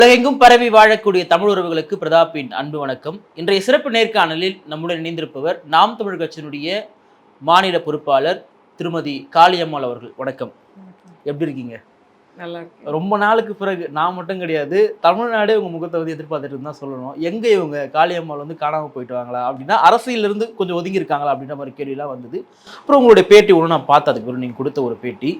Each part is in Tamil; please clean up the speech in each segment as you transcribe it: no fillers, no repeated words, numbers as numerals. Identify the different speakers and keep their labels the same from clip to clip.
Speaker 1: உலகெங்கும் பரவி வாழக்கூடிய தமிழ் உறவுகளுக்கு பிரதாப்பின் அன்பு வணக்கம். இன்றைய சிறப்பு நேர்காணலில் நம்முடன் இணைந்திருப்பவர் நாம் தமிழ் கட்சியினுடைய மாநில பொறுப்பாளர் திருமதி காளியம்மாள் அவர்கள். வணக்கம்.
Speaker 2: வணக்கம்.
Speaker 1: எப்படி இருக்கீங்க?
Speaker 2: நல்லா இருக்கேன்.
Speaker 1: ரொம்ப நாளுக்கு பிறகு நான் மட்டும் கிடையாது, தமிழ்நாடே உங்க முகத்தை வந்து எதிர்பார்த்துட்டு தான் சொல்லணும். எங்க இவங்க காளியம்மாள் வந்து காணாம போயிட்டு வாங்களா அப்படின்னா, அரசியல இருந்து கொஞ்சம் ஒதுங்கி இருக்காங்களா அப்படின்ற மாதிரி கேள்விலாம் வந்தது. அப்புறம் உங்களுடைய பேட்டி ஒன்று நான் பார்த்தேன். அதுக்கு பிறகு நீங்க கொடுத்த ஒரு பேட்டி.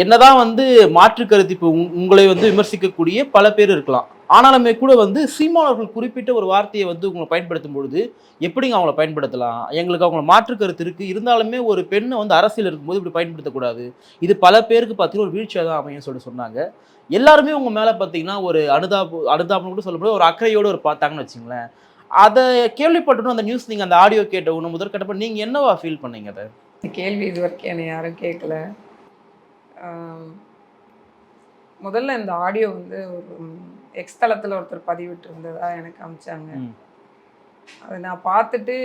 Speaker 1: என்னதான் வந்து மாற்று கருத்து இப்போ உங்களை வந்து விமர்சிக்கக்கூடிய பல பேர் இருக்கலாம். ஆனாலுமே கூட வந்து சீமான் அவர்கள் குறிப்பிட்ட ஒரு வார்த்தையை வந்து உங்களை பயன்படுத்தும் பொழுது, எப்படிங்க அவங்கள பயன்படுத்தலாம்? எங்களுக்கு அவங்கள மாற்று கருத்து இருக்கு. இருந்தாலுமே ஒரு பெண்ணை வந்து அரசியல் இருக்கும்போது இப்படி பயன்படுத்தக்கூடாது. இது பல பேருக்கு பார்த்தீங்கன்னா ஒரு வீழ்ச்சியா தான் அமையும்னு சொல்லிட்டு சொன்னாங்க. எல்லாருமே உங்க மேல பார்த்தீங்கன்னா ஒரு அனுதாபம் கூட சொல்ல முடியாது. ஒரு அக்கறையோட ஒரு பார்த்தாங்கன்னு வச்சுங்களேன். அத கேள்விப்பட்டதும் அந்த நியூஸ் நீங்க அந்த ஆடியோ கேட்ட உடனே முதற்கட்டமா நீங்க என்னவா ஃபீல் பண்ணீங்க அத?
Speaker 2: இந்த கேள்வி இதுவரைக்கும் என்னை யாரும் கேட்கல. முதல்ல இந்த ஆடியோ வந்து ஒரு எக்ஸ் தளத்தில் ஒருத்தர் பதிவிட்டு இருந்ததா எனக்கு அனுப்பிச்சாங்க. அதை நான் பார்த்துட்டு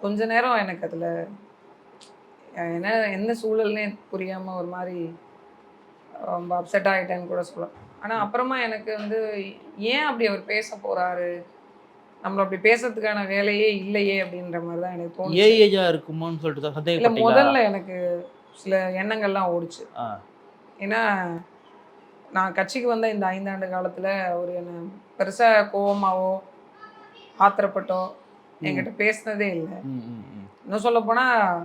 Speaker 2: கொஞ்ச நேரம் எனக்கு அதில் என்ன என்ன சூழல்னே புரியாமல் ஒரு மாதிரி ரொம்ப அப்செட் ஆகிட்டேன்னு கூட சொல்லலாம். ஆனால் அப்புறமா எனக்கு வந்து ஏன் அப்படி அவர் பேச போகிறாரு, நம்மள அப்படி பேசுறதுக்கான வேலையே இல்லையே அப்படின்ற மாதிரி தான் எனக்கு தோணுச்சு.
Speaker 1: ஏஜா இருக்குமோன்னு சொல்லிட்டு தான்
Speaker 2: இல்லை,
Speaker 1: சந்தேகப்பட்டீங்களா?
Speaker 2: முதல்ல எனக்கு சில எண்ணங்கள்லாம் ஓடிச்சு. ஏன்னா நான் கட்சிக்கு வந்த இந்த 5 ஆண்டு காலத்தில் அவர் என்ன பெருசாக கோவமாவோ ஆத்திரப்பட்டோ என்கிட்ட பேசினதே இல்லை. இன்னும் சொல்லப்போனால்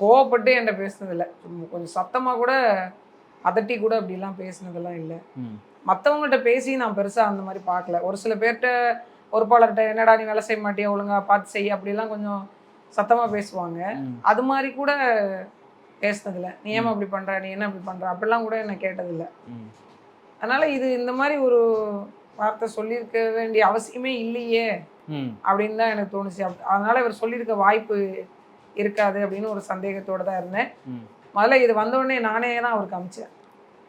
Speaker 2: கோவப்பட்டு என்கிட்ட பேசினதில்லை. கொஞ்சம் சத்தமாக கூட அதட்டி கூட அப்படிலாம் பேசினதெல்லாம் இல்லை. மற்றவங்கள்ட்ட பேசி நான் பெருசாக அந்த மாதிரி பார்க்கல. ஒரு சில பேர்கிட்ட பொறுப்பாளர்கிட்ட என்னடா நீ வேலை செய்ய மாட்டியா, ஒழுங்கா பார்த்து செய்ய அப்படிலாம் கொஞ்சம் சத்தமாக பேசுவாங்க. அது மாதிரி கூட பேசினதில்லை. நீ ஏமா அப்படி பண்ணுற, நீ என்ன அப்படி பண்ணுற அப்படிலாம் கூட என்ன கேட்டதில்லை. அதனால் இது இந்த மாதிரி ஒரு வார்த்தை சொல்லியிருக்க வேண்டிய அவசியமே இல்லையே அப்படின்னு தான் எனக்கு தோணுச்சு. அதனால் இவர் சொல்லியிருக்க வாய்ப்பு இருக்காது அப்படின்னு ஒரு சந்தேகத்தோடு தான் இருந்தேன். முதல்ல இது வந்தோடனே நானே தான் அவருக்கு அமிச்சேன்.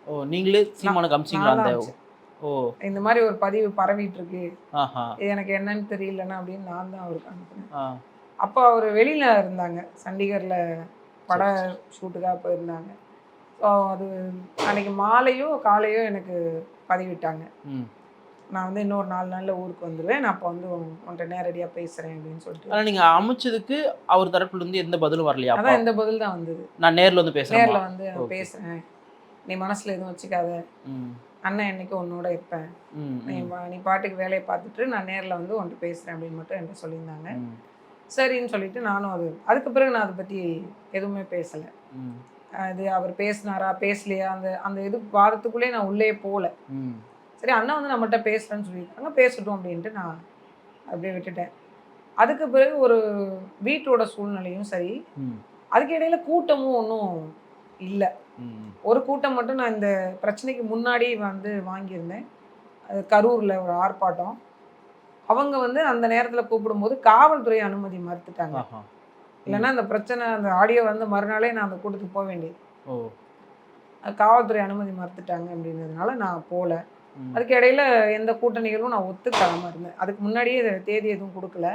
Speaker 1: ஓ, நீங்களே சீமானுக்கு அமிச்சிங்களா? ஓ, இந்த
Speaker 2: மாதிரி ஒரு பதிவு பரவிட்டு இருக்கு, இது எனக்கு என்னன்னு தெரியலன்னா அப்படின்னு நான் தான் அவருக்கு அனுப்பினேன். அப்போ அவர் வெளியில் இருந்தாங்க, சண்டிகரில் பட ஷூட்டுக்காக போயிருந்தாங்க. ஸோ அது அன்றைக்கி மாலையோ காலையோ எனக்கு பதிவிட்டாங்க. நான் வந்து இன்னொரு 4 நாளில் ஊருக்கு வந்துடுவேன், நான் அப்போ வந்து உன்கிட்ட நேரடியாக பேசுகிறேன் அப்படின்னு சொல்லிட்டு.
Speaker 1: ஆனால் நீங்கள் அமைச்சதுக்கு அவர் தரப்புலேருந்து எந்த பதிலும் வரலையா?
Speaker 2: அதான் இந்த பதில் தான் வந்தது.
Speaker 1: நான் நேரில் வந்து பேசுகிறேன்,
Speaker 2: நேரில் வந்து நான் பேசுகிறேன், நீ மனசில் எதுவும் வச்சுக்காத, அண்ணன் என்னைக்கும் உன்னோட இருப்பேன், நீ பாட்டுக்கு வேலையை பார்த்துட்டு நான் நேரில் வந்து உன்கிட்ட பேசுகிறேன் அப்படின்னு மட்டும் என்கிட்ட சொல்லியிருந்தாங்க. சரின்னு சொல்லிட்டு நானும் அதுக்கு பிறகு நான் அதை பற்றி எதுவுமே பேசலை. அது அவர் பேசினாரா பேசலையா அந்த அந்த இது வாதத்துக்குள்ளே நான் உள்ளே போகல. சரி, அண்ணா வந்து நம்மகிட்ட பேசுகிறேன்னு சொல்லியிருக்காங்க, பேசட்டும் அப்படின்ட்டு நான் அப்படியே விட்டுட்டேன். அதுக்கு பிறகு ஒரு வீட்டோட சூழ்நிலையும் சரி, அதுக்கு இடையில கூட்டமும் ஒன்றும் இல்லை. ஒரு கூட்டம் மட்டும் நான் இந்த பிரச்சனைக்கு முன்னாடி வந்து வாங்கியிருந்தேன். அது கரூரில் ஒரு ஆர்ப்பாட்டம். அவங்க வந்து அந்த நேரத்தில் கூப்பிடும்போது காவல்துறை அனுமதி மறுத்துட்டாங்க. இல்லைன்னா அந்த பிரச்சனை அந்த ஆடியோ வந்து மறுநாளே நான் அந்த கூட்டத்துக்கு போக வேண்டியது. காவல்துறை அனுமதி மறுத்துட்டாங்க அப்படின்றதுனால நான் போகல. அதுக்கு இடையில எந்த கூட்டணிகளும் நான் ஒத்துக்காம இருந்தேன். அதுக்கு முன்னாடியே தேதி எதுவும் கொடுக்கல.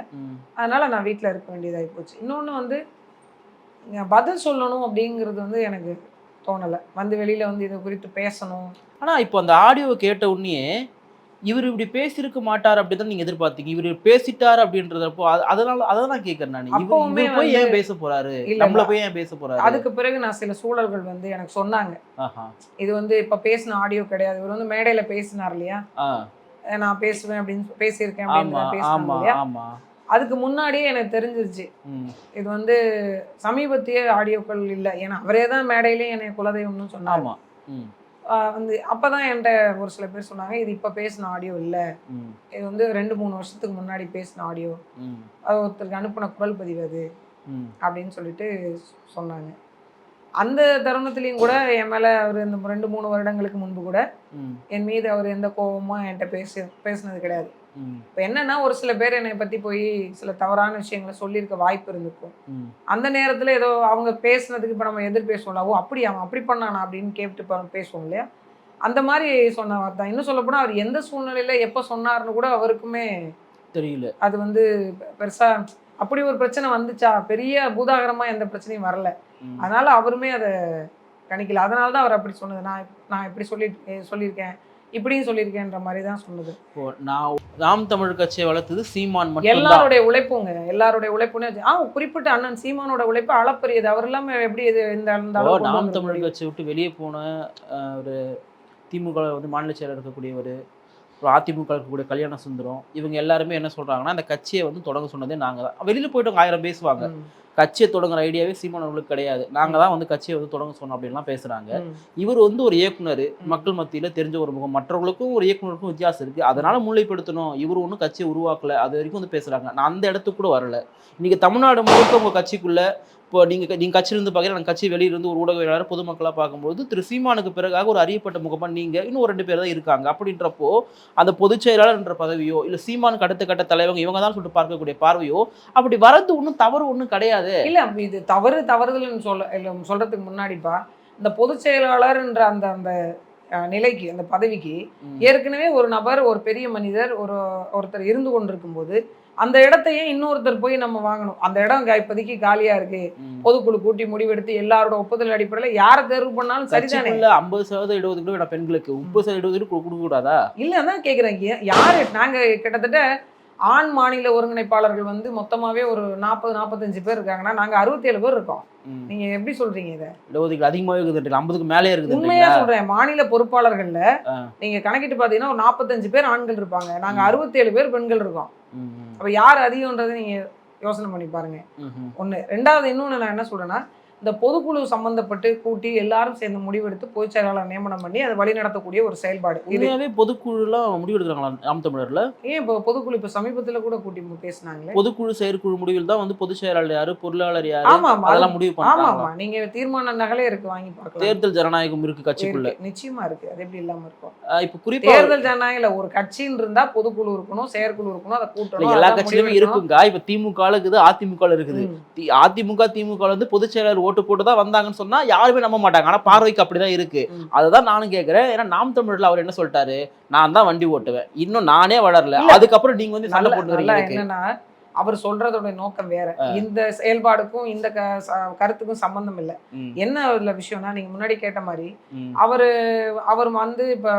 Speaker 2: அதனால நான் வீட்டில் இருக்க வேண்டியதாகி போச்சு. இன்னொன்று வந்து பதில் சொல்லணும் அப்படிங்கிறது வந்து எனக்கு தோணலை. வந்து வெளியில் வந்து இதை குறித்து பேசணும்.
Speaker 1: ஆனால் இப்போ அந்த ஆடியோவை கேட்ட உடனே இவர் இப்படி பேசியிருக்க மாட்டார் அப்படிதான் நீங்க எதிர்பார்த்தீங்க. இவர் பேசிட்டார் அப்படின்றப்போ அதனால அதை நான் கேட்கறேன். நான்
Speaker 2: அப்பவுமே
Speaker 1: போய் ஏன் பேச போறாரு, நம்மள போய் ஏன் பேச போறாரு?
Speaker 2: அதுக்கு பிறகு நான் சில சூழல்கள் வந்து எனக்கு சொன்னாங்க. இது வந்து இப்ப பேசின ஆடியோ கிடையாது, இவர் வந்து மேடையில பேசினார் இல்லையா, நான் பேசுவேன் அப்படின்னு பேசியிருக்கேன் அப்படின்னு பேசினாங்க இல்லையா, அதுக்கு முன்னாடியே எனக்கு தெரிஞ்சிருச்சு இது வந்து சமீபத்திய ஆடியோக்கள் இல்லை. ஏன்னா அவரே தான் மேடையிலேயே என்னை குலதெய்வம்னு சொன்னாங்க. வந்து அப்போதான் என்கிட்ட ஒரு சில பேர் சொன்னாங்க, இது இப்போ பேசின ஆடியோ இல்லை, இது வந்து 2-3 வருஷத்துக்கு முன்னாடி பேசின ஆடியோ, அது ஒருத்தருக்கு அனுப்பின குரல் பதிவு அது அப்படின்னு சொல்லிட்டு சொன்னாங்க. அந்த தருணத்துலேயும் கூட என் மேலே அவர் இந்த 2-3 வருடங்களுக்கு முன்பு கூட என் மீது அவர் எந்த கோபமும் என்கிட்ட பேசினது கிடையாது. இப்போ என்னன்னா, ஒரு சில பேர் என்னை பற்றி போய் சில தவறான விஷயங்களை சொல்லியிருக்க வாய்ப்பு இருந்திருக்கும். அந்த நேரத்தில் ஏதோ அவங்க பேசுனதுக்கு இப்போ நம்ம எதிர் பேசுவோம்ல, ஓ அப்படி அவன் அப்படி பண்ணானா அப்படின்னு கேட்டு பேசுவோம் இல்லையா, அந்த மாதிரி சொன்ன வார்த்தை. இன்னும் சொல்லப்போனால் அவர் எந்த சூழ்நிலையில் எப்போ சொன்னார்னு கூட அவருக்குமே தெரியல. அது வந்து பெருசாக அப்படி ஒரு பிரச்சனை வந்துச்சா, பெரிய பூதாகரமாக எந்த பிரச்சனையும் வரல. அதனால அவருமே அதை கணிக்கல. அதனால தான் அவர் அப்படி சொன்னது. நான் எப்படி சொல்லியிருக்கேன், இப்படியும் சொல்லியிருக்கேன்ற மாதிரி தான் சொன்னது.
Speaker 1: இப்போ நாம் தமிழர் கட்சியை வளர்த்தது சீமான் மட்டும்
Speaker 2: எல்லாருடைய உழைப்புங்க, எல்லாருடைய உழைப்புன்னு குறிப்பிட்ட அண்ணன் சீமானோட உழைப்பு அளப்பரியது. அவர் இல்லாம எப்படி இது இந்த
Speaker 1: நாம் தமிழர் கட்சியை விட்டு வெளியே போன ஒரு திமுக வந்து மாநில செயலர் இருக்கக்கூடியவர், அதிமுக இருக்கக்கூடிய கல்யாண சுந்தரம், இவங்க எல்லாருமே என்ன சொல்றாங்கன்னா அந்த கட்சியை வந்து தொடங்க சொன்னதே நாங்க தான். வெளியில போயிட்டு 1000 பேசுவாங்க, கட்சியை தொடங்குற ஐடியாவே சீமான் அவர்களுக்கு கிடையாது, நாங்க தான் வந்து கட்சியை வந்து தொடங்க சொன்னோம் அப்படின்லாம் பேசுறாங்க. இவர் வந்து ஒரு இயக்குனர், மக்கள் மத்தியில தெரிஞ்ச ஒரு முகம், மற்றவர்களுக்கும் ஒரு இயக்குனருக்கும் வித்தியாசம் இருக்கு, அதனால முன்னிலைப்படுத்தணும், இவர் ஒன்றும் கட்சியை உருவாக்கல, அது வரைக்கும் வந்து பேசுறாங்க. நான் அந்த இடத்துக்கு கூட வரல. இன்னைக்கு தமிழ்நாடு முழுக்க உங்க கட்சிக்குள்ள இப்போ நீங்க கட்சியிலிருந்து பார்க்குற நான் கட்சி வெளியிலிருந்து ஒரு ஊடகவியலாளர் பொதுமக்களாக பார்க்கும்போது திரு சீமானுக்கு பிறகாக ஒரு அறியப்பட்ட முகமா நீங்க இன்னும் 2 பேர் தான் இருக்காங்க. அப்படின்றப்போ அந்த பொதுச் செயலாளர் என்ற பதவியோ இல்ல சீமானுக்கு அடுத்த கட்ட தலைவங்க இவங்க தான் சொல்லிட்டு பார்க்கக்கூடிய பார்வையோ அப்படி வரது ஒன்றும் தவறு ஒன்றும் கிடையாது.
Speaker 2: இல்ல இது தவறுதல்னு சொல்றதுக்கு முன்னாடிப்பா இந்த பொதுச் செயலாளர்ன்ற அந்த அந்த நிலைக்கு அந்த பதவிக்கு ஏற்கனவே ஒரு நபர், ஒரு பெரிய மனிதர், ஒருத்தர் இருந்து கொண்டிருக்கும் போது அந்த இடத்தையே இன்னொருத்தர் போய் நம்ம வாங்கணும். அந்த இடம் இப்போதைக்கு காலியா இருக்கு, பொதுக்குழு கூட்டி முடிவெடுத்து எல்லாரோட ஒப்புதல் அடிப்படையில் யாரை தேர்வு பண்ணாலும் சரிதானே.
Speaker 1: 50% இடஒதுக்கீடு கூட பெண்களுக்கு 30% இடஒதுக்கீடு கொடுக்க கூடாதா? இல்ல
Speaker 2: அதான் கேட்குறேன். யாரு நாங்க கிட்டத்தட்ட ஆண் மாநில ஒருங்கிணைப்பாளர்கள் வந்து மொத்தமாவே ஒரு 40-45 பேர் இருக்காங்கன்னா நாங்க 67 பேர் இருக்கோம். நீங்க எப்படி சொல்றீங்க இதை?
Speaker 1: இடஒதுக்கீடு அதிகமாவே இருக்குது, 50க்கு மேலே இருக்குது.
Speaker 2: உண்மையா சொல்றேன், மாநில பொறுப்பாளர்கள்ல நீங்க கணக்கிட்டு பாத்தீங்கன்னா ஒரு 45 பேர் ஆண்கள் இருப்பாங்க, நாங்க 67 பேர் பெண்கள் இருக்கோம். அப்ப யார் அதிகம்ன்றதை நீங்க யோசனை பண்ணி பாருங்க. ஒண்ணு. ரெண்டாவது இன்னொன்னு நான் என்ன சொல்றேன்னா, இந்த பொதுக்குழு சம்பந்தப்பட்டு கூட்டி எல்லாரும் சேர்ந்து முடிவெடுத்து பொதுச் செயலாளர் நியமனம் பண்ணி அதை வழி நடத்தக்கூடிய ஒரு செயல்பாடு.
Speaker 1: இதுவே பொதுக்குழுலாம் முடிவெடுக்கிறாங்களா நாம் தமிழர்ல?
Speaker 2: ஏன் இப்போ பொதுக்குழு இப்ப சமீபத்துல கூட கூட்டி பேசினாங்களே.
Speaker 1: பொதுக்குழு செயற்குழு முடிவில் தான் வந்து பொதுச் செயலாளர் யாரு, பொருளாளர் யாரு, அதெல்லாம் முடிவு
Speaker 2: பண்ணுவாங்க. ஆமா, நீங்க தீர்மான நகலே இருக்கு, வாங்கி பார்க்கலாம்.
Speaker 1: தேர்தல் ஜனநாயகம் இருக்கு கட்சிக்குள்ள,
Speaker 2: நிச்சயமா இருக்கு, அது எப்படி இல்லாம இருக்கும்.
Speaker 1: இப்ப குறிப்பா
Speaker 2: தேர்தல் ஜனநாயகம் ஒரு கட்சின்னு இருந்தா பொதுக்குழு இருக்கணும், செயற்குழு இருக்கணும், அதை கூட்டணும்.
Speaker 1: எல்லா கட்சியிலுமே இருக்குங்க. இப்ப திமுக இருக்குது, அதிமுக இருக்குது. அதிமுக திமுக வந்து பொதுச் செயலாளர் ஓட்டு போட்டு தான் வந்தாங்கன்னு சொன்னா யாருமே நம்ப மாட்டாங்க. ஆனா பார்வைக்கு அப்படிதான் இருக்கு. அததான் நானும் கேட்கிறேன். ஏன்னா நாம் தமிழர்ல அவர் என்ன சொல்லிட்டாரு, நான் தான் வண்டி ஓட்டுவேன், இன்னும் நானே வளரல, அதுக்கப்புறம் நீங்க வந்து சண்டை போட்டுறீங்க. என்னன்னா
Speaker 2: அவர் சொல்றதோட நோக்கம் வேற, இந்த செயல்பாடுக்கும் இந்த கருத்துக்கும் சம்பந்தம் இல்லை. என்ன அதுல விஷயம்னா, நீங்க முன்னாடி கேட்ட மாதிரி அவர் வந்து இப்ப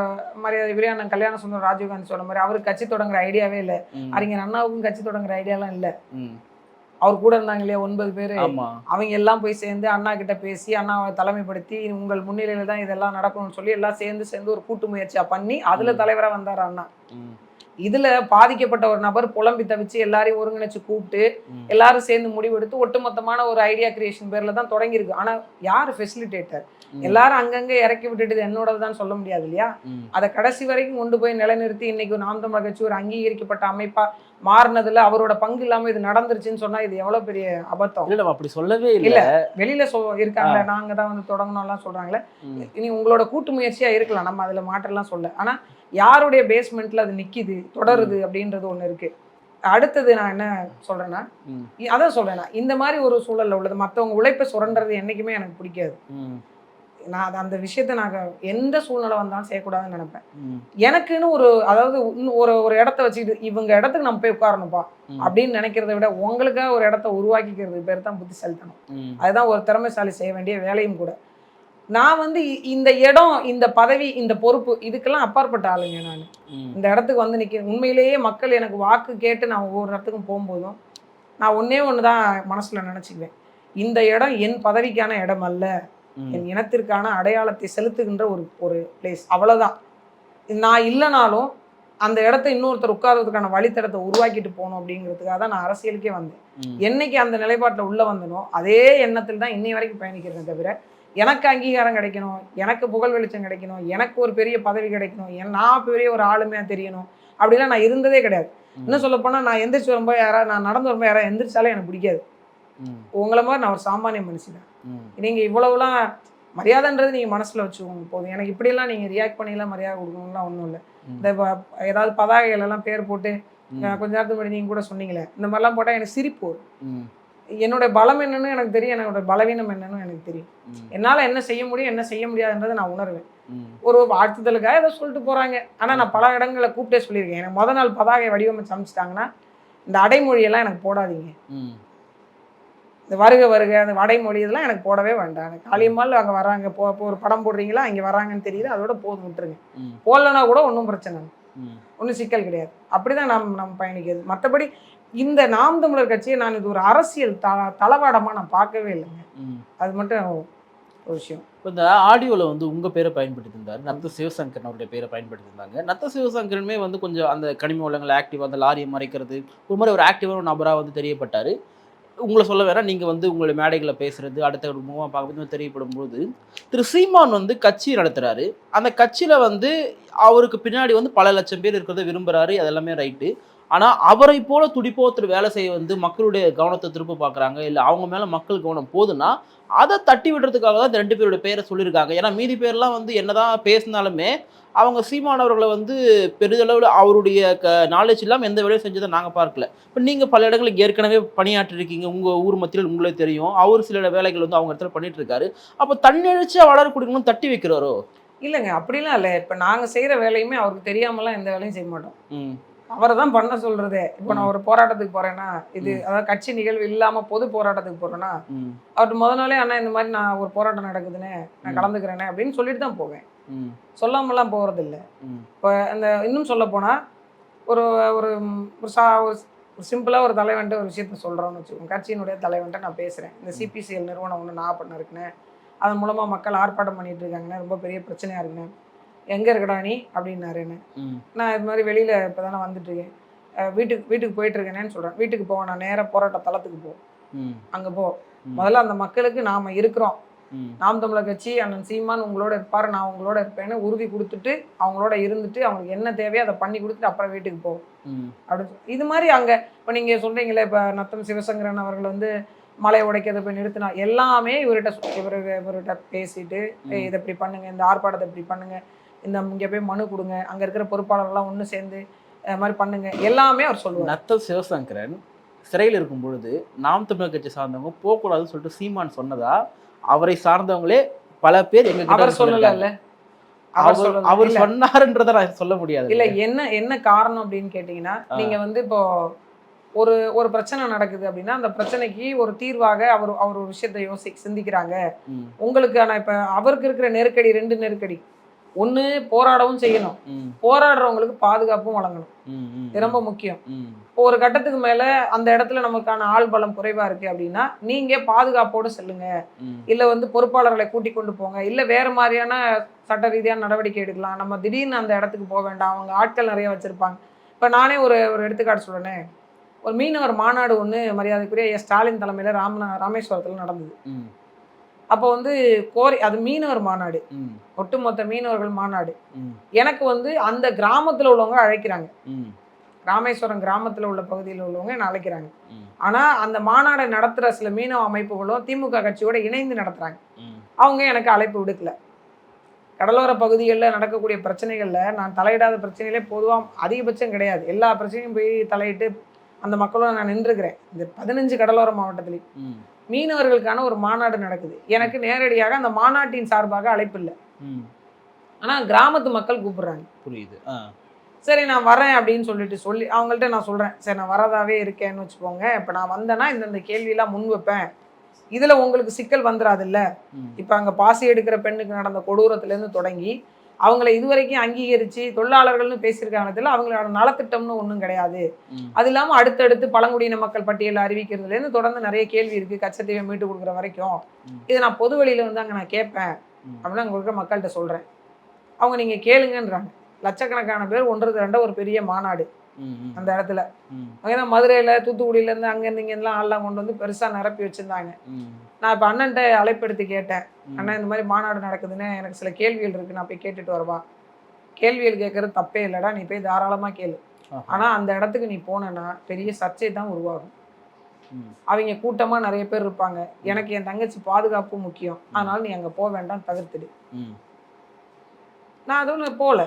Speaker 2: மரியாதை விரியான கல்யாண சுந்தரம் ராஜீவ்காந்தி சொன்ன மாதிரி அவருக்கு கட்சி தொடங்குற ஐடியாவே இல்லை. அறிஞர் அண்ணாவுக்கும் கட்சி தொடங்குற ஐடியாலாம் இல்லை. அவர் கூட இருந்தாங்க இல்லையா 9 பேரு, அவங்க எல்லாம் போய் சேர்ந்து அண்ணா கிட்ட பேசி அண்ணாவை தலைமைப்படுத்தி உங்கள் முன்னிலையில தான் இதெல்லாம் நடக்கணும்னு சொல்லி எல்லாம் சேர்ந்து ஒரு கூட்டு முயற்சியா பண்ணி அதுல தலைவரா வந்தார் அண்ணா. இதுல பாதிக்கப்பட்ட ஒரு நபர் புலம்பி தவிச்சு எல்லாரையும் ஒருங்கிணைச்சு கூப்பிட்டு எல்லாரும் சேர்ந்து முடிவெடுத்து ஒட்டுமொத்தமான ஒரு ஐடியா கிரியேஷன் பேர்ல தான் தொடங்கியிருக்கு. ஆனா யாரு ஃபெசிலிட்டேட்டர்? எல்லாரும் அங்கங்க இறக்கி விட்டுட்டு என்னோடதான் சொல்ல முடியாது இல்லையா. அதை கடைசி வரைக்கும் கொண்டு போய் நிலைநிறுத்தி இன்னைக்கு நாம் தமிழர் கட்சி ஒரு அங்கீகரிக்கப்பட்ட அமைப்பா மாறினதுல அவரோட பங்கு இல்லாம இது நடந்துருச்சுன்னு சொன்னா இது எவ்வளவு பெரிய அபத்தம்.
Speaker 1: இல்ல அப்படி சொல்லவே இல்ல.
Speaker 2: வெளியில இருக்காங்க, நாங்க தான் வந்து தொடங்கணும் எல்லாம் சொல்றாங்களே. இனி உங்களோட கூட்டு முயற்சியா இருக்கலாம், நம்ம அதுல மாற்றெல்லாம் சொல்ல. ஆனா யாருடைய பேஸ்மெண்ட்ல அது நிக்குது தொடருது அப்படின்றது ஒண்ணு இருக்கு. அடுத்தது நான் என்ன சொல்றேன்னா, அதான் சொல்றேன், இந்த மாதிரி ஒரு சூழல்ல உள்ளது மத்தவங்க உழைப்பை சுரண்டது என்னைக்குமே எனக்கு பிடிக்காது. நான் அந்த விஷயத்த நான் எந்த சூழ்நிலை வந்தாலும் செய்யக்கூடாதுன்னு நினைப்பேன். எனக்குன்னு அதாவது ஒரு இடத்த வச்சுக்கிட்டு இவங்க இடத்துக்கு நம்ம போய் உட்காரணும்ப்பா அப்படின்னு நினைக்கிறத விட உங்களுக்காக ஒரு இடத்த உருவாக்கிக்கிறது பேர் தான் புத்திசாலித்தனம். அதுதான் ஒரு திறமைசாலி செய்ய வேண்டிய வேலையும் கூட. நான் வந்து இந்த இடம், இந்த பதவி, இந்த பொறுப்பு இதுக்கெல்லாம் அப்பாற்பட்ட ஆளுங்க. நான் இந்த இடத்துக்கு வந்து நிற்கிறேன். உண்மையிலேயே மக்கள் எனக்கு வாக்கு கேட்டு நான் ஒவ்வொரு இடத்துக்கும் போகும்போதும் நான் ஒன்று தான் மனசுல நினைச்சுக்குவேன், இந்த இடம் என் பதவிக்கான இடம் அல்ல, என் இனத்திற்கான அடையாளத்தை செலுத்துகின்ற ஒரு பிளேஸ், அவ்வளவுதான். நான் இல்லைனாலும் அந்த இடத்த இன்னொருத்தர் உட்கார்றதுக்கான வழித்தடத்தை உருவாக்கிட்டு போகணும் அப்படிங்கிறதுக்காக தான் நான் அரசியலுக்கே வந்தேன். என்னைக்கு அந்த நிலைப்பாட்டில் உள்ள வந்தனோ அதே எண்ணத்தில் தான் இன்னை வரைக்கும் பயணிக்கிறேன். தவிர எனக்கு அங்கீகாரம் கிடைக்கணும், எனக்கு புகழ் வெளிச்சம் கிடைக்கணும், எனக்கு ஒரு பெரிய பதவி கிடைக்கணும், நான் பெரிய ஒரு ஆளுமையா தெரியணும் அப்படிலாம் நான் இருந்ததே கிடையாது. இன்னும் சொல்ல போனா நான் எந்திரிச்சு வரும்போது யாராவது, நான் நடந்து வரும்போது யாராவது எந்திரிச்சாலே எனக்கு பிடிக்காது. உங்களை மாதிரி நான் ஒரு சாமானிய மனுஷன். நீங்க இவ்வளவுலாம் மரியாதைன்றது நீங்க மனசுல வச்சுக்கோங்க போதும். எனக்கு இப்படியெல்லாம் நீங்க ரியாக்ட் பண்ணிலாம் மரியாதை கொடுக்கணும்லாம் ஒன்றும் இல்லை. இந்த ஏதாவது பதாகைகள் எல்லாம் பேர் போட்டு கொஞ்ச நேரத்துக்கு முன்னாடி நீங்க கூட சொன்னீங்களே, இந்த மாதிரிலாம் போட்டால் எனக்கு சிரிப்பு வரும். என்னோட பலம் என்னன்னு எனக்கு தெரியும், என்னோட பலவீனம் என்னன்னு எனக்கு தெரியும். என்னால் என்ன செய்ய முடியும் என்ன செய்ய முடியாதுன்றதை நான் உணர்வேன். ஒரு வாழ்த்துதலுக்காக ஏதோ சொல்லிட்டு போறாங்க. ஆனால் நான் பல இடங்களை கூப்பிட்டே சொல்லியிருக்கேன், எனக்கு முதல் நாள் பதாகை வடிவமைச்சு அமைச்சிட்டாங்கன்னா இந்த அடைமொழியெல்லாம் எனக்கு போடாதீங்க. இந்த வருக வருக அந்த வடைமொழி இதெல்லாம் எனக்கு போடவே வேண்டாம். எனக்கு காளியம்மாள் அங்கே வராங்க, இப்போ ஒரு படம் போடுறீங்களா இங்கே வராங்கன்னு தெரியுது, அதோட போதும், விட்டுருங்க. போடலன்னா கூட ஒன்றும் பிரச்சனை இல்லை, ஒன்றும் சிக்கல் கிடையாது. அப்படிதான் நம்ம பயணிக்கிறது. மற்றபடி இந்த நாம் தமிழர் கட்சியை நான் இது ஒரு அரசியல் தளவாடமாக நான் பார்க்கவே இல்லைங்க. அது மட்டும் ஒரு விஷயம்.
Speaker 1: இப்போ இந்த ஆடியோவில் வந்து உங்கள் பேரை பயன்படுத்தி இருந்தார், நத்த சிவசங்கரன் அவருடைய பேரை பயன்படுத்தி இருந்தாங்க. நத்த சிவசங்கரனுமே வந்து கொஞ்சம் அந்த கனிம வளங்கள் ஆக்டிவாக அந்த லாரியை மறைக்கிறது ஒரு மாதிரி ஒரு ஆக்டிவான நபராக வந்து தெரியப்பட்டார். உங்களை சொல்ல வேணால் நீங்கள் வந்து உங்களுடைய மேடைகளை பேசுகிறது அடுத்த முகமாக பார்க்குறது தெரியப்படும் போது திரு சீமான் வந்து கட்சி நடத்துகிறாரு. அந்த கட்சியில் வந்து அவருக்கு பின்னாடி வந்து பல லட்சம் பேர் இருக்கிறத விரும்புகிறாரு, அதெல்லாமே ரைட்டு. ஆனால் அவரை போல துடிப்போத்தர் வேலை செய்ய வந்து மக்களுடைய கவனத்தை திரும்ப பார்க்குறாங்க, இல்லை அவங்க மேலே மக்கள் கவனம் போதுன்னா அதை தட்டி விடுறதுக்காக தான் இந்த 2 பேரோட பேரை சொல்லியிருக்காங்க. ஏன்னா மீதி பேர்லாம் வந்து என்னதான் பேசினாலுமே அவங்க சீமானவர்களை வந்து பெரிதளவில் அவருடைய நாலேஜ் இல்லாமல் எந்த வேலையும் செஞ்சதை நாங்கள் பார்க்கல. இப்போ நீங்கள் பல இடங்களுக்கு ஏற்கனவே பணியாற்றிருக்கீங்க, உங்கள் ஊர் மத்தியில் உங்களே தெரியும். அவர் சில வேலைகள் வந்து அவங்க இடத்துல பண்ணிட்டு இருக்காரு. அப்போ தன்னெழுச்சியாக வளரக்கூடியவங்களும் தட்டி வைக்கிறாரோ?
Speaker 2: இல்லைங்க, அப்படிலாம் இல்லை. இப்போ நாங்கள் செய்கிற வேலையுமே அவருக்கு தெரியாமலாம் எந்த வேலையும் செய்ய மாட்டோம். அவரை தான் பண்ண சொல்றதே. இப்போ நான் ஒரு போராட்டத்துக்கு போறேன்னா, இது அதாவது கட்சி நிகழ்வு இல்லாம பொது போராட்டத்துக்கு போறேன்னா, அவர்கிட்ட முதல் நாளே அண்ணா இந்த மாதிரி நான் ஒரு போராட்டம் நடக்குதுன்னு நான் கலந்துக்கிறேனே அப்படின்னு சொல்லிட்டு தான் போவேன். சொல்லாமலாம் போறது இல்லை. இப்போ அந்த இன்னும் சொல்ல போனா ஒரு ஒரு ஒரு சிம்பிளா ஒரு தலைவன்ட்டு ஒரு விஷயத்த சொல்றோம்னு வச்சுக்கோங்க. கட்சியினுடைய தலைவன்ட்ட நான் பேசுறேன், இந்த சிபிசிஎல் நிறுவனம் ஒன்று நான் பண்ண இருக்குன்னு, அதன் மூலமா மக்கள் ஆர்ப்பாட்டம் பண்ணிட்டு இருக்காங்கன்னு, ரொம்ப பெரிய பிரச்சனையா இருக்குன்னு, எங்கே இருக்கடா நீ அப்படின்னாரு என்ன. நான் இது மாதிரி வெளியில் இப்போ தானே வந்துட்டுருக்கேன், வீட்டுக்கு போயிட்டுருக்கேனேன்னு சொல்கிறேன். வீட்டுக்கு போவேன், நான் நேராக போராட்ட தளத்துக்கு போ, அங்கே போ. முதல்ல அந்த மக்களுக்கு நாம் இருக்கிறோம், நாம் தமிழர் கட்சி அண்ணன் சீமான் உங்களோட இருப்பார், நான் உங்களோட இருப்பேன்னு உறுதி கொடுத்துட்டு அவங்களோட இருந்துட்டு அவங்களுக்கு என்ன தேவையோ அதை பண்ணி கொடுத்துட்டு அப்புறம் வீட்டுக்கு போ அப்படின்னு. இது மாதிரி அங்கே இப்போ நீங்கள் சொல்கிறீங்களே, இப்போ நத்தம் சிவசங்கரன் அவர்கள் வந்து மலை உடைக்கிறத போய் நிறுத்தினா எல்லாமே இவர்கிட்ட பேசிட்டு இதை இப்படி பண்ணுங்க, இந்த ஆர்ப்பாட்டத்தை இப்படி பண்ணுங்க, இந்த இங்கே போய் மனு கொடுங்க, அங்கே இருக்கிற பொறுப்பாளர்கள்லாம் ஒன்று சேர்ந்து மாதிரி பண்ணுங்க, எல்லாமே அவர் சொல்லுவார்.
Speaker 1: நத்த சிவசங்கரன் சிறையில் இருக்கும் பொழுது நாம் தமிழர் கட்சி சார்ந்தவங்க போகக்கூடாதுன்னு சொல்லிட்டு சீமான் சொன்னதா அவரை சார்ந்தவங்களே பல பேர் எங்க
Speaker 2: அவர் சொல்லல,
Speaker 1: அவர் சொன்னாருன்றதை நான் சொல்ல முடியாது.
Speaker 2: இல்லை, என்ன காரணம் அப்படின்னு கேட்டிங்கன்னா, நீங்கள் வந்து இப்போ ஒரு பிரச்சனை நடக்குது அப்படின்னா அந்த பிரச்சனைக்கு ஒரு தீர்வாக அவர் ஒரு விஷயத்தை சிந்திக்கிறாங்க. உங்களுக்கான இப்போ அவருக்கு இருக்கிற நெருக்கடி 2 நெருக்கடி. ஒன்று, போராடவும் செய்யணும், போராடுறவங்களுக்கு பாதுகாப்பும் வழங்கணும், இது ரொம்ப முக்கியம். ஒரு கட்டத்துக்கு மேல அந்த இடத்துல நமக்கான ஆள் பலம் குறைவா இருக்கு அப்படின்னா நீங்க பாதுகாப்போடு செல்லுங்க, இல்ல வந்து பொறுப்பாளர்களை கூட்டிக் கொண்டு போங்க, இல்ல வேற மாதிரியான சட்ட ரீதியான நடவடிக்கை எடுக்கலாம். நம்ம திடீர்னு அந்த இடத்துக்கு போக வேண்டாம், அவங்க ஆட்கள் நிறைய வச்சிருப்பாங்க. இப்ப நானே ஒரு எடுத்துக்காட்டு சொல்றேனே, ஒரு மீனவர் மாநாடு ஒன்று மரியாதைக்குரிய ஸ்டாலின் தலைமையில ராமேஸ்வரத்தில் நடந்தது. அப்போ வந்து அது மீனவர் மாநாடு, ஒட்டுமொத்த மீனவர்கள் மாநாடு. எனக்கு வந்து அந்த கிராமத்தில் உள்ளவங்க அழைக்கிறாங்க, ராமேஸ்வரம் கிராமத்தில் உள்ள பகுதியில் உள்ளவங்க என்ன அழைக்கிறாங்க. ஆனால் அந்த மாநாடை நடத்துகிற சில மீனவ அமைப்புகளும் திமுக கட்சியோட இணைந்து நடத்துகிறாங்க, அவங்க எனக்கு அழைப்பு விடுக்கல. கடலோர பகுதிகளில் நடக்கக்கூடிய பிரச்சனைகளில் நான் தலையிடாத பிரச்சனைகளே பொதுவாக அதிகபட்சம் கிடையாது. எல்லா பிரச்சனையும் போய் தலையிட்டு அந்த மக்களோட நான் நின்றுக்கிறேன். இந்த 15 கடலோர மாவட்டத்திலையும் மீனவர்களுக்கான ஒரு மாநாடு நடக்குது, எனக்கு நேரடியாக அந்த மாநாட்டின் சார்பாக அழைப்பு இல்லை, ஆனால் கிராமத்து மக்கள் கூப்பிடுறாங்க.
Speaker 1: புரியுது.
Speaker 2: சரி நான் வரேன் அப்படின்னு சொல்லி அவங்கள்ட்ட நான் சொல்கிறேன், சரி நான் வரதாவே இருக்கேன்னு வச்சுக்கோங்க, இப்போ நான் வந்தேன்னா இந்த கேள்வியெல்லாம் முன் வைப்பேன், இதில் உங்களுக்கு சிக்கல் வந்துடாதுல்ல. இப்போ அங்கே பாசி எடுக்கிற பெண்ணுக்கு நடந்த கொடூரத்துலேருந்து தொடங்கி அவங்கள இதுவரைக்கும் அங்கீகரித்து தொழிலாளர்கள்னு பேசியிருக்காங்கத்தில் அவங்களோட நலத்திட்டம்னு ஒன்றும் கிடையாது. அது இல்லாமல் அடுத்தடுத்து பழங்குடியின மக்கள் பட்டியலில் அறிவிக்கிறதுலேருந்து தொடர்ந்து நிறைய கேள்வி இருக்குது, கச்சத்தீவை மீட்டு கொடுக்குற வரைக்கும். இதை நான் பொது வழியில் வந்து அங்கே நான் கேட்பேன் அப்படின்னு அங்கே இருக்கிற மக்கள்கிட்ட சொல்கிறேன். அவங்க நீங்கள் கேளுங்கன்றாங்க. லட்சக்கணக்கான பேர் 1-2 ஒரு பெரிய மாநாடு அந்த இடத்துல. அங்கேதான் மதுரையில் தூத்துக்குடியிலேருந்து அங்கேருந்து இங்கேருந்துலாம் ஆள்லாம் கொண்டு வந்து பெருசாக நிரப்பி வச்சுருந்தாங்க. நான் இப்போ அண்ணன்ட்ட அழைப்படுத்தி கேட்டேன், அண்ணா இந்த மாதிரி மாநாடு நடக்குதுன்னு எனக்கு சில கேள்விகள் இருக்குது, நான் போய் கேட்டுட்டு வருவா. கேள்விகள் கேட்கறது தப்பே இல்லைடா, நீ போய் தாராளமாக கேளு, ஆனால் அந்த இடத்துக்கு நீ போனேன்னா பெரிய சர்ச்சை தான் உருவாகும். அவங்க கூட்டமாக நிறைய பேர் இருப்பாங்க, எனக்கு என் தங்கச்சி பாதுகாப்பு முக்கியம், அதனால நீ அங்கே போக வேண்டாம், தவிர்த்துடு. நான் அதுவும் போகல.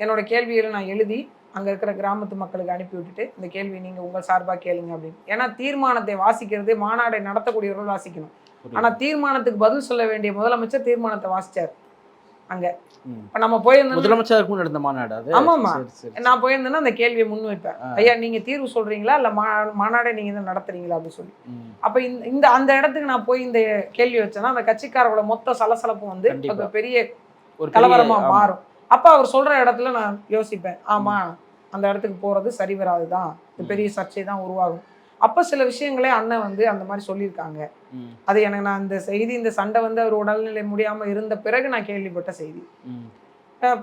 Speaker 2: என்னோட கேள்விகளை நான் எழுதி அங்கே இருக்கிற கிராமத்து மக்களுக்கு அனுப்பி விட்டுட்டு இந்த கேள்வி நீங்கள் உங்கள் சார்பாக கேளுங்க அப்படின்னு. ஏன்னா தீர்மானத்தை வாசிக்கிறது மாநாடை நடத்தக்கூடியவர்கள் வாசிக்கணும். ஆனால் தீர்மானத்துக்கு பதில் சொல்ல வேண்டிய முதலமைச்சர் தீர்மானத்தை வாசித்தார். அங்க.
Speaker 1: ம்.
Speaker 2: இப்ப நம்ம போயிருந்தோம்,
Speaker 1: முதலமைச்சருக்கும் நடந்த மாநாடு அது.
Speaker 2: ஆமாமா.
Speaker 1: சரி, சரி.
Speaker 2: நான் போயிருந்தேன்னா அந்த கேள்வியை முன் வைப்பேன்.
Speaker 1: ஆ.
Speaker 2: ஐயா நீங்க தீர்வு சொல்றீங்களா இல்ல மாநாடை நீங்க தான் நடத்துறீங்களா அப்படின்னு சொல்லி.
Speaker 1: ம்.
Speaker 2: அப்ப இந்த அந்த இடத்துக்கு நான் போய் இந்த கேள்வி வச்சேன்னா அந்த கட்சிக்காரர்களோட மொத்த சலசலப்பும் வந்து
Speaker 1: கண்டிப்பா.
Speaker 2: அது பெரிய
Speaker 1: ஒரு
Speaker 2: கலவரமா
Speaker 1: ஆமா.
Speaker 2: மாறும். அப்ப அவர் சொல்ற இடத்துல நான் யோசிப்பேன். ஆமா, அந்த இடத்துக்கு போறது சரி வராதுதான். இது பெரிய சர்ச்சை தான் உருவாகும். அப்ப சில விஷயங்களே அண்ணன் வந்து அந்த மாதிரி சொல்லியிருக்காங்க.
Speaker 1: ம்.
Speaker 2: அது எனக்கு நான் இந்த செய்தி, இந்த சண்டை வந்து அவர் உடல்நிலை முடியாம இருந்த பிறகு நான் கேள்விப்பட்ட செய்தி.
Speaker 1: ம்.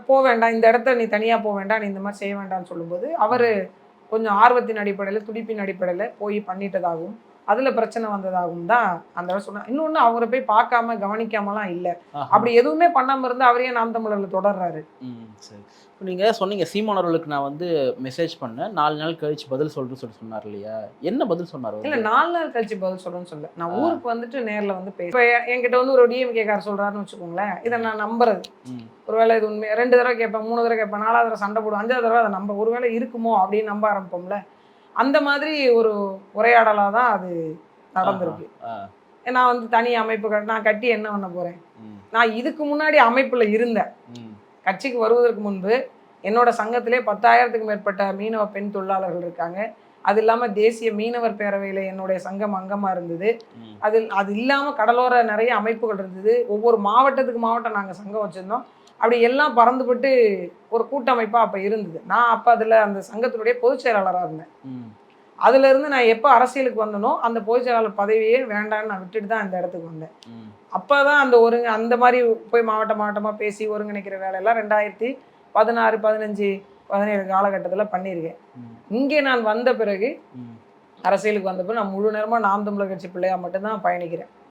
Speaker 2: போ வேண்டாம், இந்த இடத்த நீ தனியா போ வேண்டாம், நீ இந்த மாதிரி செய்ய வேண்டாம்னு சொல்லும்போது அவரு கொஞ்சம் ஆர்வத்தின் அடிப்படையில, துடிப்பின் அடிப்படையில போய் பண்ணிட்டதாகவும், அதுல பிரச்சனை வந்ததாகவும் தான் அந்த இடம் சொன்னேன். இன்னொன்னு அவரை போய் பார்க்காம கவனிக்காமலாம் இல்ல.
Speaker 1: ஆஹா.
Speaker 2: அப்படி எதுவுமே பண்ணாம இருந்தா அவர் ஏன் நாம் தமிழர்ல தொடர்றாரு?
Speaker 1: ம். சரி. இப்ப நீங்க சொன்னீங்க சீமான் அவர்களுக்கு நான் வந்து மெசேஜ் பண்ணேன். 4 நாள் கழிச்சு பதில் சொல்றேன்னு சொன்னார் இல்லையா? என்ன பதில் சொன்னாரு
Speaker 2: இல்ல
Speaker 1: அவரு?
Speaker 2: 4 நாள் கழிச்சு பதில் சொல்றேன்னு சொல்லல. நான் ஊருக்கு வந்துட்டு நேர்ல வந்து இப்ப என்கிட்ட வந்து ஒரு டிஎம்கே காரர் சொல்றாருன்னு வச்சுக்கோங்களேன். இதை நான் நம்புறது.
Speaker 1: ம்.
Speaker 2: ஒருவேளை இது உண்மை 2 தடவை கேட்பேன், 3 தடவை கேட்பேன், 4வது தடவை சண்டை போடுவேன், 5வது தடவை அதை நம்ப ஒருவேளை இருக்குமோ அப்படின்னு நம்ப ஆரம்பிப்போம்ல. அந்த மாதிரி ஒரு உரையாடலா தான் அது நடந்திருக்கு.
Speaker 1: ஆ.
Speaker 2: நான் வந்து தனி அமைப்புகள் நான் கட்டி என்ன பண்ண போறேன்?
Speaker 1: ம்.
Speaker 2: நான் இதுக்கு முன்னாடி அமைப்புல இருந்தேன்.
Speaker 1: ம்.
Speaker 2: கட்சிக்கு வருவதற்கு முன்பு என்னோட சங்கத்திலே 10,000த்துக்கும் மேற்பட்ட மீனவ பெண் தொழிலாளர்கள் இருக்காங்க. அது இல்லாம தேசிய மீனவர் பேரவையில என்னுடைய சங்கம் அங்கமா இருந்தது.
Speaker 1: ம்.
Speaker 2: அது இல்லாம கடலோர நிறைய அமைப்புகள் இருந்தது. ஒவ்வொரு மாவட்டத்துக்கு மாவட்டம் நாங்க சங்கம் வச்சிருந்தோம். அப்படி எல்லாம் பறந்துபட்டு ஒரு கூட்டமைப்பா அப்ப இருந்தது. நான் அப்ப அதுல அந்த சங்கத்தினுடைய பொதுச் செயலாளரா இருந்தேன்.
Speaker 1: ம்.
Speaker 2: அதுல இருந்து நான் எப்ப அரசியலுக்கு வந்தனோ அந்த பொதுச் செயலாளர் பதவியே வேண்டான்னு நான் விட்டுட்டு தான் இந்த இடத்துக்கு வந்தேன்.
Speaker 1: ம்.
Speaker 2: அப்பதான் அந்த மாதிரி போய் மாவட்டமா பேசி ஒருங்கிணைக்கிற வேலையெல்லாம் 2016, 15, 17 காலகட்டத்துல பண்ணியிருக்கேன்.
Speaker 1: ம்.
Speaker 2: இங்கே நான் வந்த பிறகு
Speaker 1: ம்.
Speaker 2: அரசியலுக்கு வந்த பிறகு நான் முழு நேரமா நாம் தமிழர் கட்சி பிள்ளையா மட்டும்தான் பயணிக்கிறேன்.